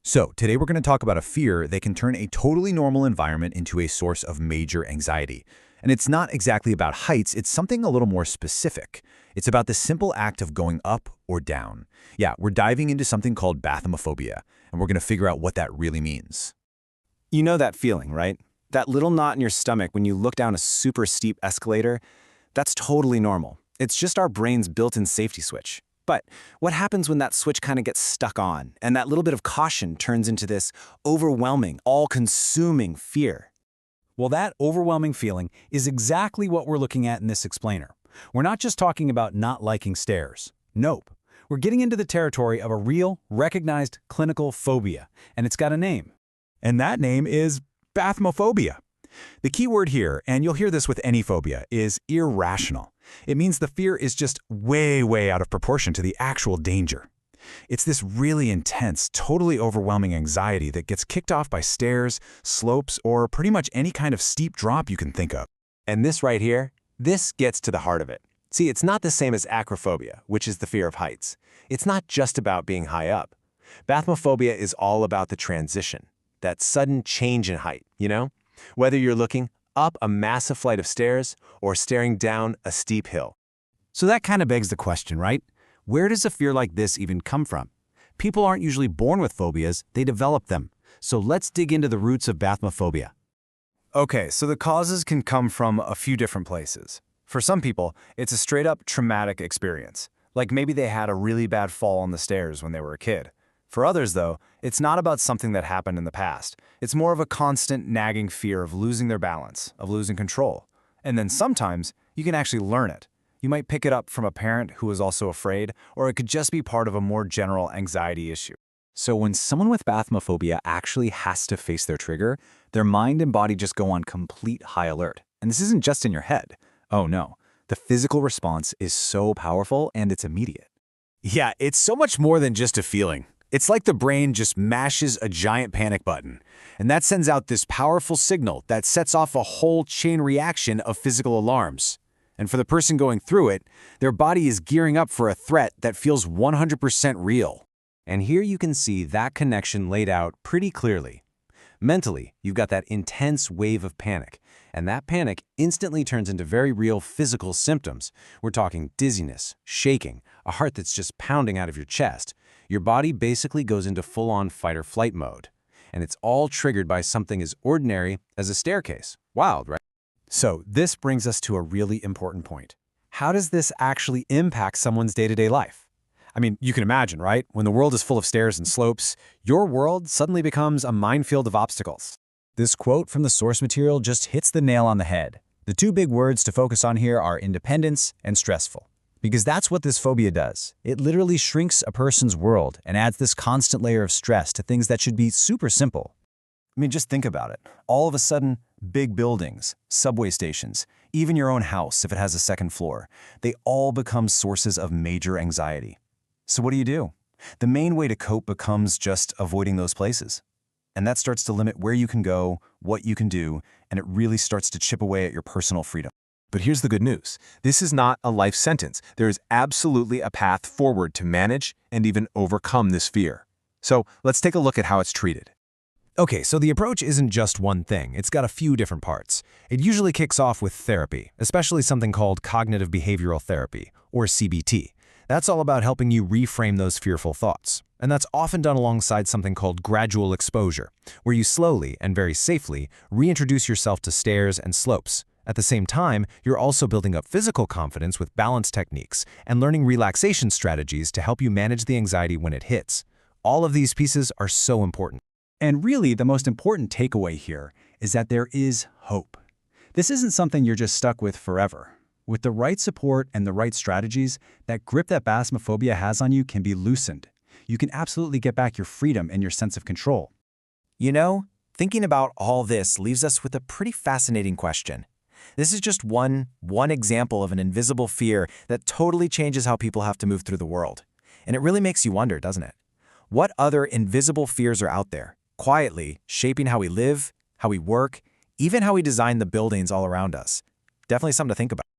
So, today we're going to talk about a fear that can turn a totally normal environment into a source of major anxiety. And it's not exactly about heights, it's something a little more specific. It's about the simple act of going up or down. Yeah, we're diving into something called bathmophobia, and we're going to figure out what that really means. You know that feeling, right? That little knot in your stomach when you look down a super steep escalator? That's totally normal. It's just our brain's built-in safety switch. But what happens when that switch kind of gets stuck on, and that little bit of caution turns into this overwhelming, all-consuming fear? Well, that overwhelming feeling is exactly what we're looking at in this explainer. We're not just talking about not liking stairs. Nope. We're getting into the territory of a real, recognized clinical phobia, and it's got a name. And that name is bathmophobia. The key word here, and you'll hear this with any phobia, is irrational. It means the fear is just way out of proportion to the actual danger. It's this really intense, totally overwhelming anxiety that gets kicked off by stairs, slopes, or pretty much any kind of steep drop you can think of. And this right here, this gets to the heart of it. See, it's not the same as acrophobia, which is the fear of heights. It's not just about being high up. Bathmophobia is all about the transition, that sudden change in height, you know? Whether you're looking up a massive flight of stairs or staring down a steep hill. So that kind of begs the question, right? Where does a fear like this even come from? People aren't usually born with phobias, they develop them. So let's dig into the roots of bathmophobia. Okay, so the causes can come from a few different places. For some people, it's a straight-up traumatic experience, like maybe they had a really bad fall on the stairs when they were a kid. For others, though, it's not about something that happened in the past. It's more of a constant nagging fear of losing their balance, of losing control. And then sometimes, you can actually learn it. You might pick it up from a parent who is also afraid, or it could just be part of a more general anxiety issue. So when someone with bathmophobia actually has to face their trigger, their mind and body just go on complete high alert. And this isn't just in your head. Oh no, the physical response is so powerful and it's immediate. Yeah, it's so much more than just a feeling. It's like the brain just mashes a giant panic button, and that sends out this powerful signal that sets off a whole chain reaction of physical alarms. And for the person going through it, their body is gearing up for a threat that feels 100% real. And here you can see that connection laid out pretty clearly. Mentally, you've got that intense wave of panic, and that panic instantly turns into very real physical symptoms. We're talking dizziness, shaking, a heart that's just pounding out of your chest. Your body basically goes into full-on fight-or-flight mode. And it's all triggered by something as ordinary as a staircase. Wild, right? So this brings us to a really important point. How does this actually impact someone's day-to-day life? I mean, you can imagine, right? When the world is full of stairs and slopes, your world suddenly becomes a minefield of obstacles. This quote from the source material just hits the nail on the head. The two big words to focus on here are independence and stressful. Because that's what this phobia does. It literally shrinks a person's world and adds this constant layer of stress to things that should be super simple. I mean, just think about it. All of a sudden, big buildings, subway stations, even your own house if it has a second floor, they all become sources of major anxiety. So what do? The main way to cope becomes just avoiding those places. And that starts to limit where you can go, what you can do, and it really starts to chip away at your personal freedom. But here's the good news. This is not a life sentence. There is absolutely a path forward to manage and even overcome this fear. So let's take a look at how it's treated. Okay, so the approach isn't just one thing. It's got a few different parts. It usually kicks off with therapy, especially something called cognitive behavioral therapy, or CBT. That's all about helping you reframe those fearful thoughts. And that's often done alongside something called gradual exposure, where you slowly and very safely reintroduce yourself to stairs and slopes. At the same time, you're also building up physical confidence with balance techniques and learning relaxation strategies to help you manage the anxiety when it hits. All of these pieces are so important. And really, the most important takeaway here is that there is hope. This isn't something you're just stuck with forever. With the right support and the right strategies, that grip that bathmophobia has on you can be loosened. You can absolutely get back your freedom and your sense of control. You know, thinking about all this leaves us with a pretty fascinating question. This is just one example of an invisible fear that totally changes how people have to move through the world. And it really makes you wonder, doesn't it? What other invisible fears are out there, quietly shaping how we live, how we work, even how we design the buildings all around us? Definitely something to think about.